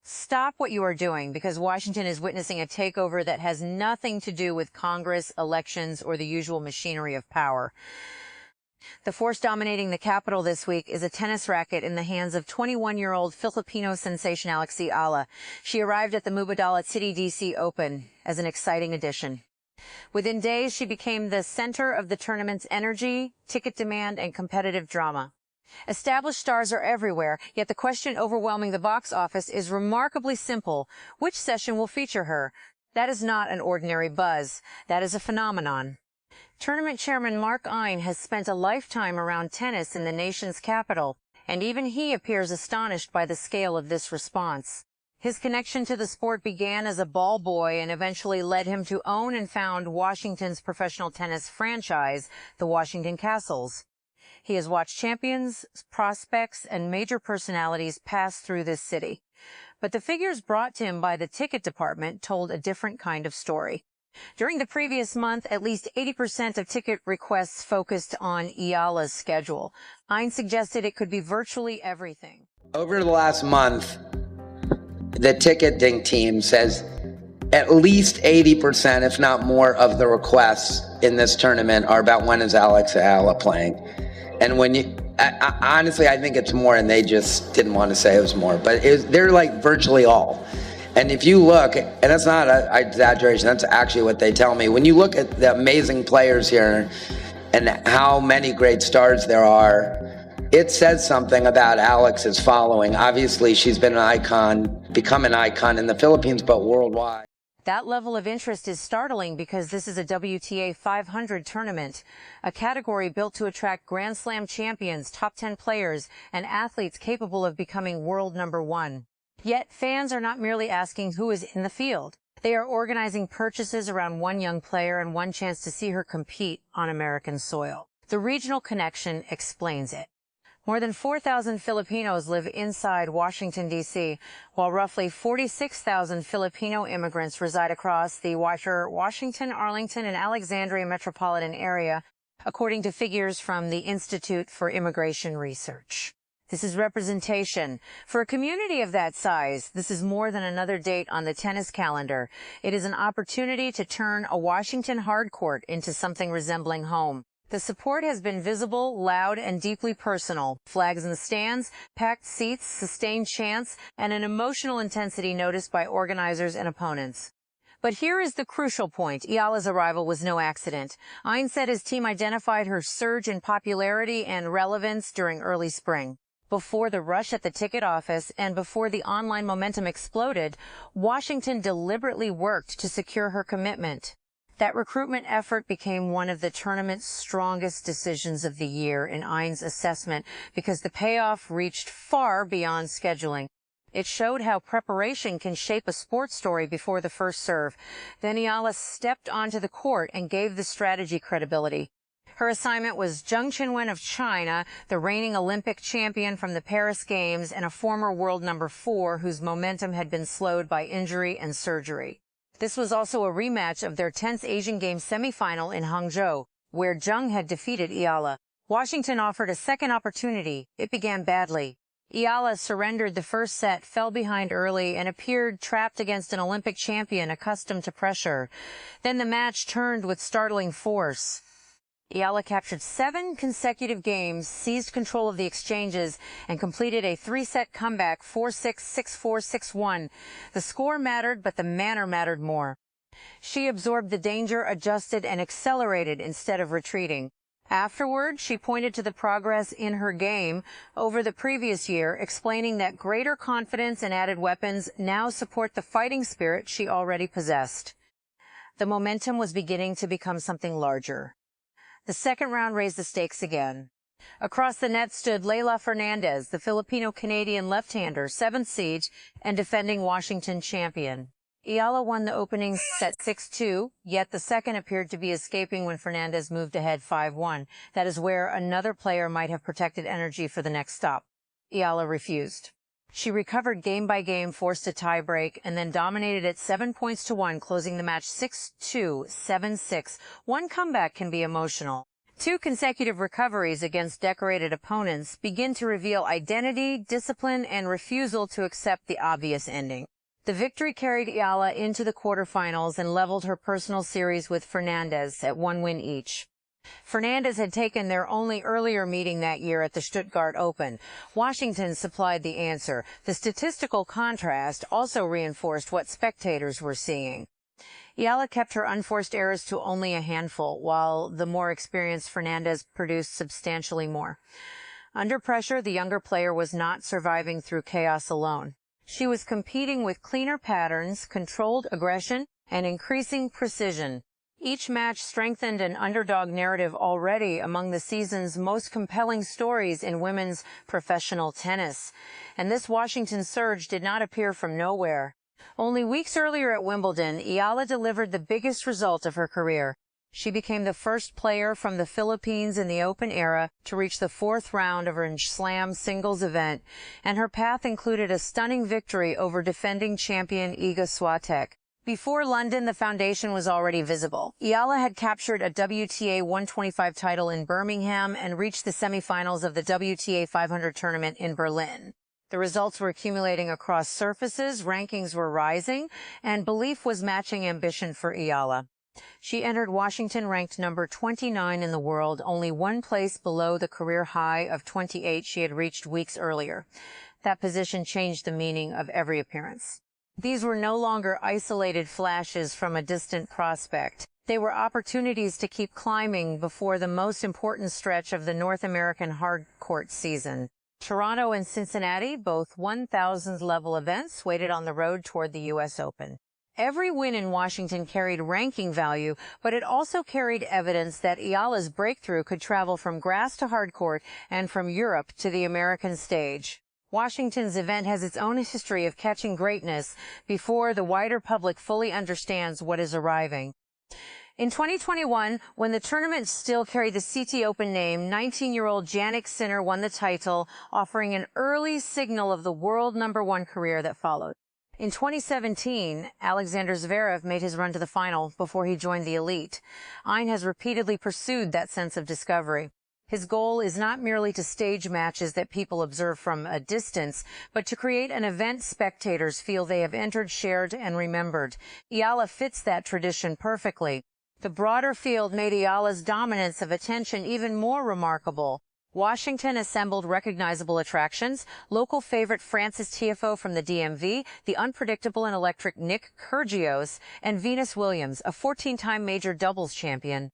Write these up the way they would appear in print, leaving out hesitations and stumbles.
Stop what you are doing, because Washington is witnessing a takeover that has nothing to do with Congress, elections, or the usual machinery of power. The force dominating the Capitol this week is a tennis racket in the hands of 21-year-old Filipino sensation Alex Eala. She arrived at the Mubadala City, D.C. Open as an exciting addition. Within days, she became the center of the tournament's energy, ticket demand, and competitive drama. Established stars are everywhere, yet the question overwhelming the box office is remarkably simple. Which session will feature her? That is not an ordinary buzz. That is a phenomenon. Tournament chairman Mark Ein has spent a lifetime around tennis in the nation's capital, and even he appears astonished by the scale of this response. His connection to the sport began as a ball boy and eventually led him to own and found Washington's professional tennis franchise, the Washington Castles. He has watched champions, prospects, and major personalities pass through this city. But the figures brought to him by the ticket department told a different kind of story. During the previous month, at least 80% of ticket requests focused on Eala's schedule. Ein suggested it could be virtually everything. Over the last month, the ticketing team says at least 80%, if not more, of the requests in this tournament are about when is Alex Eala playing. And when you, honestly, I think it's more, and they just didn't want to say it was more, but they're like virtually all. And if you look, and that's not an exaggeration, that's actually what they tell me. When you look at the amazing players here and how many great stars there are, it says something about Alex's following. Obviously, she's been an icon, become an icon in the Philippines, but worldwide. That level of interest is startling because this is a WTA 500 tournament, a category built to attract Grand Slam champions, top 10 players, and athletes capable of becoming world number one. Yet fans are not merely asking who is in the field. They are organizing purchases around one young player and one chance to see her compete on American soil. The regional connection explains it. More than 4,000 Filipinos live inside Washington, D.C., while roughly 46,000 Filipino immigrants reside across the Washington, Arlington, and Alexandria metropolitan area, according to figures from the Institute for Immigration Research. This is representation. For a community of that size, this is more than another date on the tennis calendar. It is an opportunity to turn a Washington hardcourt into something resembling home. The support has been visible, loud, and deeply personal. Flags in the stands, packed seats, sustained chants, and an emotional intensity noticed by organizers and opponents. But here is the crucial point. Eala's arrival was no accident. Ein said his team identified her surge in popularity and relevance during early spring. Before the rush at the ticket office and before the online momentum exploded, Washington deliberately worked to secure her commitment. That recruitment effort became one of the tournament's strongest decisions of the year in Ein's assessment because the payoff reached far beyond scheduling. It showed how preparation can shape a sports story before the first serve. Then Eala stepped onto the court and gave the strategy credibility. Her assignment was Zheng Qinwen of China, the reigning Olympic champion from the Paris Games and a former world number 4 whose momentum had been slowed by injury and surgery. This was also a rematch of their 10th Asian Games semifinal in Hangzhou, where Zheng had defeated Eala. Washington offered a second opportunity. It began badly. Eala surrendered the first set, fell behind early, and appeared trapped against an Olympic champion accustomed to pressure. Then the match turned with startling force. Eala captured 7 consecutive games, seized control of the exchanges, and completed a 3-set comeback, 4-6, 6-4, 6-1. The score mattered, but the manner mattered more. She absorbed the danger, adjusted, and accelerated instead of retreating. Afterward, she pointed to the progress in her game over the previous year, explaining that greater confidence and added weapons now support the fighting spirit she already possessed. The momentum was beginning to become something larger. The second round raised the stakes again. Across the net stood Leylah Fernandez, the Filipino-Canadian left-hander, 7th seed and defending Washington champion. Eala won the opening set 6-2, yet the second appeared to be escaping when Fernandez moved ahead 5-1. That is where another player might have protected energy for the next stop. Eala refused. She recovered game by game, forced a tiebreak, and then dominated it 7-1, closing the match 6-2, 7-6. One comeback can be emotional. 2 consecutive recoveries against decorated opponents begin to reveal identity, discipline, and refusal to accept the obvious ending. The victory carried Eala into the quarterfinals and leveled her personal series with Fernandez at 1 win each. Fernandez had taken their only earlier meeting that year at the Stuttgart Open. Washington supplied the answer. The statistical contrast also reinforced what spectators were seeing. Eala kept her unforced errors to only a handful, while the more experienced Fernandez produced substantially more. Under pressure, the younger player was not surviving through chaos alone. She was competing with cleaner patterns, controlled aggression, and increasing precision. Each match strengthened an underdog narrative already among the season's most compelling stories in women's professional tennis. And this Washington surge did not appear from nowhere. Only weeks earlier at Wimbledon, Eala delivered the biggest result of her career. She became the first player from the Philippines in the Open era to reach the 4th round of her Slam singles event, and her path included a stunning victory over defending champion Iga Swiatek. Before London, the foundation was already visible. Eala had captured a WTA 125 title in Birmingham and reached the semifinals of the WTA 500 tournament in Berlin. The results were accumulating across surfaces, rankings were rising, and belief was matching ambition for Eala. She entered Washington ranked number 29 in the world, only 1 place below the career high of 28 she had reached weeks earlier. That position changed the meaning of every appearance. These were no longer isolated flashes from a distant prospect. They were opportunities to keep climbing before the most important stretch of the North American hard court season. Toronto and Cincinnati, both 1,000-level events, waited on the road toward the U.S. Open. Every win in Washington carried ranking value, but it also carried evidence that Eala's breakthrough could travel from grass to hard court and from Europe to the American stage. Washington's event has its own history of catching greatness before the wider public fully understands what is arriving. In 2021, when the tournament still carried the CT Open name, 19-year-old Jannik Sinner won the title, offering an early signal of the world #1 career that followed. In 2017, Alexander Zverev made his run to the final before he joined the elite. Ein has repeatedly pursued that sense of discovery. His goal is not merely to stage matches that people observe from a distance, but to create an event spectators feel they have entered, shared, and remembered. Eala fits that tradition perfectly. The broader field made Eala's dominance of attention even more remarkable. Washington assembled recognizable attractions, local favorite Frances Tiafoe from the DMV, the unpredictable and electric Nick Kyrgios, and Venus Williams, a 14-time major doubles champion.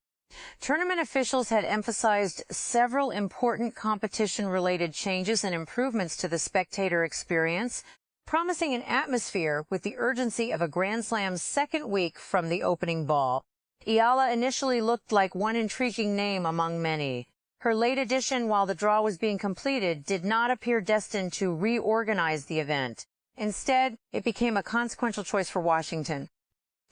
Tournament officials had emphasized several important competition-related changes and improvements to the spectator experience, promising an atmosphere with the urgency of a Grand Slam's second week from the opening ball. Eala initially looked like one intriguing name among many. Her late addition while the draw was being completed did not appear destined to reorganize the event. Instead, it became a consequential choice for Washington.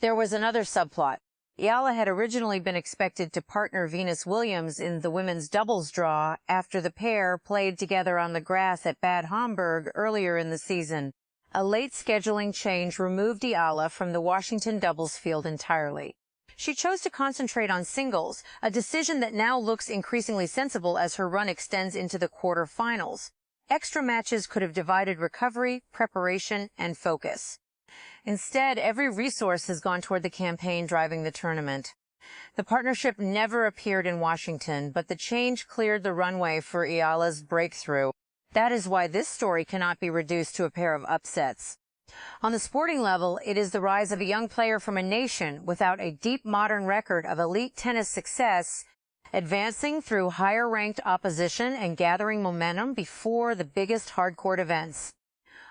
There was another subplot. Eala had originally been expected to partner Venus Williams in the women's doubles draw after the pair played together on the grass at Bad Homburg earlier in the season. A late scheduling change removed Eala from the Washington doubles field entirely. She chose to concentrate on singles, a decision that now looks increasingly sensible as her run extends into the quarterfinals. Extra matches could have divided recovery, preparation, and focus. Instead, every resource has gone toward the campaign driving the tournament. The partnership never appeared in Washington, but the change cleared the runway for Eala's breakthrough. That is why this story cannot be reduced to a pair of upsets. On the sporting level, it is the rise of a young player from a nation without a deep modern record of elite tennis success, advancing through higher-ranked opposition and gathering momentum before the biggest hard-court events.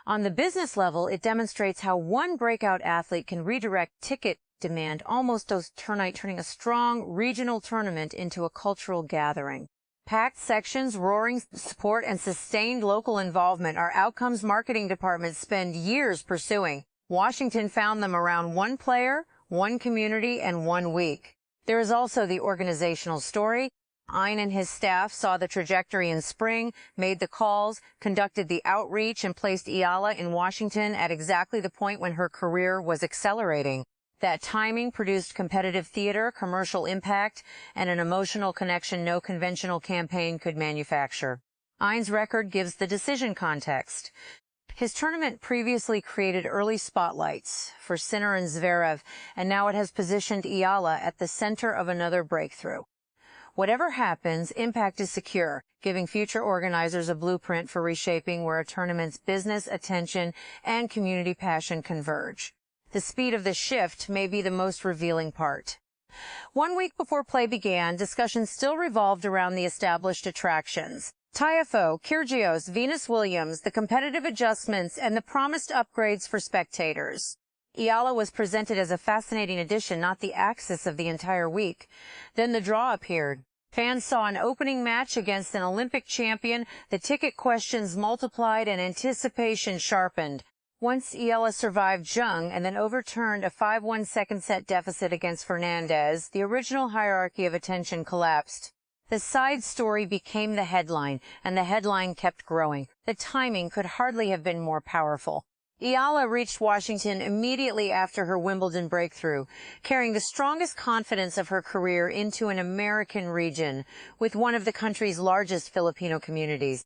On the business level, it demonstrates how one breakout athlete can redirect ticket demand almost overnight, turning a strong regional tournament into a cultural gathering. Packed sections, roaring support, and sustained local involvement are outcomes marketing departments spend years pursuing. Washington found them around one player, one community, and 1 week. There is also the organizational story. Ein and his staff saw the trajectory in spring, made the calls, conducted the outreach, and placed Eala in Washington at exactly the point when her career was accelerating. That timing produced competitive theater, commercial impact, and an emotional connection no conventional campaign could manufacture. Ain's record gives the decision context. His tournament previously created early spotlights for Sinner and Zverev, and now it has positioned Eala at the center of another breakthrough. Whatever happens, impact is secure, giving future organizers a blueprint for reshaping where a tournament's business, attention, and community passion converge. The speed of the shift may be the most revealing part. 1 week before play began, discussions still revolved around the established attractions. Tiafoe, Kyrgios, Venus Williams, the competitive adjustments, and the promised upgrades for spectators. Eala was presented as a fascinating addition, not the axis of the entire week. Then the draw appeared. Fans saw an opening match against an Olympic champion, the ticket questions multiplied and anticipation sharpened. Once Eala survived Zheng and then overturned a 5-1 second set deficit against Fernandez, the original hierarchy of attention collapsed. The side story became the headline, and the headline kept growing. The timing could hardly have been more powerful. Eala reached Washington immediately after her Wimbledon breakthrough, carrying the strongest confidence of her career into an American region with one of the country's largest Filipino communities.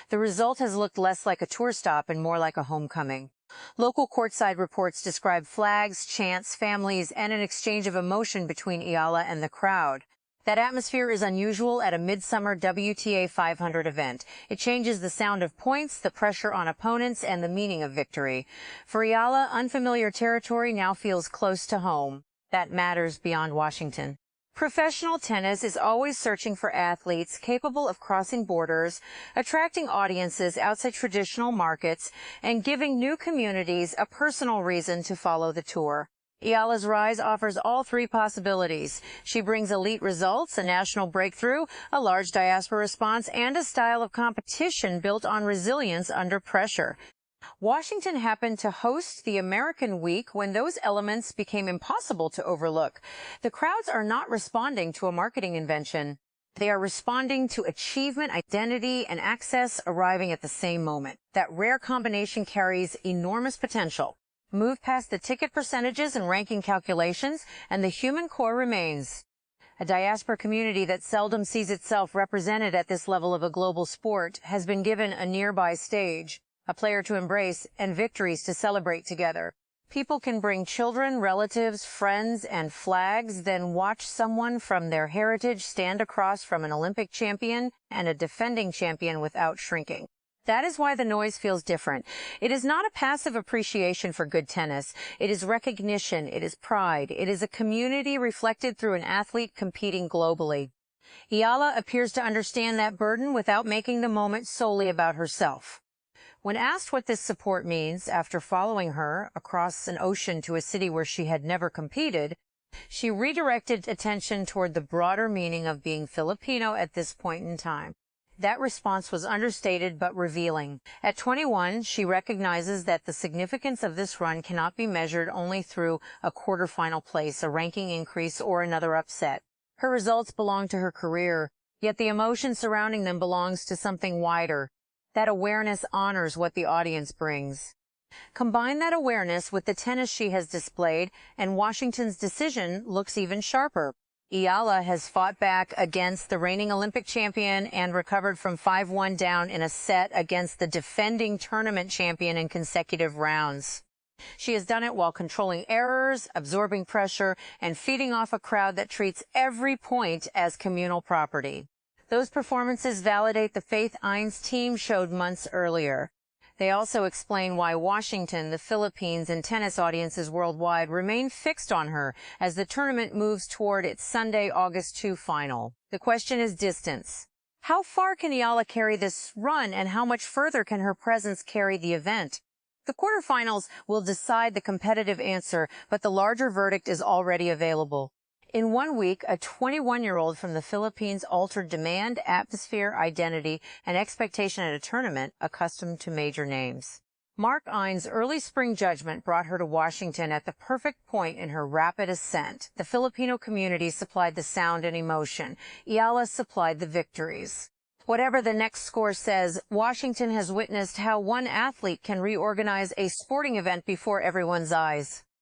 The result has looked less like a tour stop and more like a homecoming. Local courtside reports describe flags, chants, families, and an exchange of emotion between Eala and the crowd. That atmosphere is unusual at a midsummer WTA 500 event. It changes the sound of points, the pressure on opponents, and the meaning of victory. For Eala, unfamiliar territory now feels close to home. That matters beyond Washington. Professional tennis is always searching for athletes capable of crossing borders, attracting audiences outside traditional markets, and giving new communities a personal reason to follow the tour. Eala's rise offers all three possibilities. She brings elite results, a national breakthrough, a large diaspora response, and a style of competition built on resilience under pressure. Washington happened to host the American Week when those elements became impossible to overlook. The crowds are not responding to a marketing invention. They are responding to achievement, identity, and access arriving at the same moment. That rare combination carries enormous potential. Move past the ticket percentages and ranking calculations, and the human core remains. A diaspora community that seldom sees itself represented at this level of a global sport has been given a nearby stage, a player to embrace, and victories to celebrate together. People can bring children, relatives, friends, and flags, then watch someone from their heritage stand across from an Olympic champion and a defending champion without shrinking. That is why the noise feels different. It is not a passive appreciation for good tennis. It is recognition. It is pride. It is a community reflected through an athlete competing globally. Eala appears to understand that burden without making the moment solely about herself. When asked what this support means after following her across an ocean to a city where she had never competed, she redirected attention toward the broader meaning of being Filipino at this point in time. That response was understated but revealing. At 21, she recognizes that the significance of this run cannot be measured only through a quarterfinal place, a ranking increase, or another upset. Her results belong to her career, yet the emotion surrounding them belongs to something wider. That awareness honors what the audience brings. Combine that awareness with the tennis she has displayed, and Washington's decision looks even sharper. Eala has fought back against the reigning Olympic champion and recovered from 5-1 down in a set against the defending tournament champion in consecutive rounds. She has done it while controlling errors, absorbing pressure, and feeding off a crowd that treats every point as communal property. Those performances validate the faith Ain's team showed months earlier. They also explain why Washington, the Philippines, and tennis audiences worldwide remain fixed on her as the tournament moves toward its Sunday, August 2 final. The question is distance. How far can Eala carry this run, and how much further can her presence carry the event? The quarterfinals will decide the competitive answer, but the larger verdict is already available. In 1 week, a 21-year-old from the Philippines altered demand, atmosphere, identity, and expectation at a tournament accustomed to major names. Mark Ain's early spring judgment brought her to Washington at the perfect point in her rapid ascent. The Filipino community supplied the sound and emotion. Eala supplied the victories. Whatever the next score says, Washington has witnessed how one athlete can reorganize a sporting event before everyone's eyes.